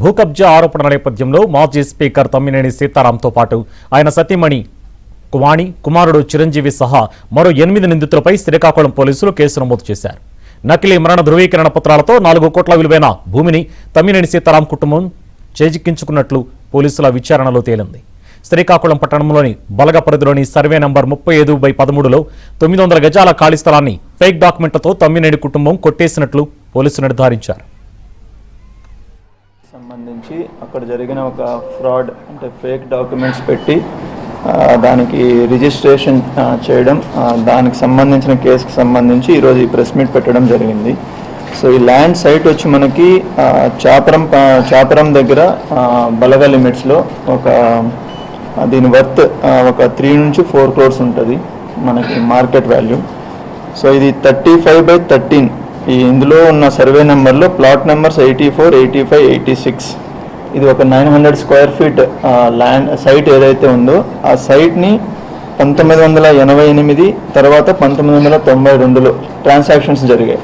భూకబ్జా ఆరోపణల నేపథ్యంలో మాజీ స్పీకర్ తమ్మినేని సీతారాంతో పాటు ఆయన సతీమణి వాణి కుమారుడు చిరంజీవి సహా మరో 8 నిందితులపై శ్రీకాకుళం పోలీసులు కేసు నమోదు చేశారు. నకిలీ మరణ ధృవీకరణ పత్రాలతో 4 కోట్ల విలువైన భూమిని తమ్మినేని సీతారాం కుటుంబం చేజిక్కించుకున్నట్లు పోలీసుల విచారణలో తేలింది. శ్రీకాకుళం పట్టణంలోని బలగ పరిధిలోని సర్వే నంబర్ 35/13లో 900 గజాల ఖాళీ స్థలాన్ని ఫేక్ డాక్యుమెంట్లతో తమ్మినేని కుటుంబం కొట్టేసినట్లు పోలీసులు నిర్ధారించారు. సంబంధించి అక్కడ జరిగిన ఒక ఫ్రాడ్ అంటే ఫేక్ డాక్యుమెంట్స్ పెట్టి దానికి రిజిస్ట్రేషన్ చేయడం, దానికి సంబంధించిన కేసుకి సంబంధించి ఈరోజు ఈ ప్రెస్ మీట్ పెట్టడం జరిగింది. సో ఈ ల్యాండ్ సైట్ వచ్చి మనకి చాపరం దగ్గర బలగ లిమిట్స్లో దీని వర్త్ ఒక 3 నుంచి 4 crores ఉంటుంది మనకి మార్కెట్ వాల్యూ. సో ఇది 35/13 ఇందులో ఉన్న సర్వే నెంబర్లో ప్లాట్ నెంబర్స్ 84, 85, 86. ఇది ఒక 900 square feet ల్యాండ్ సైట్ ఏదైతే ఉందో ఆ సైట్ని 1988 తర్వాత 1992లో ట్రాన్సాక్షన్స్ జరిగాయి.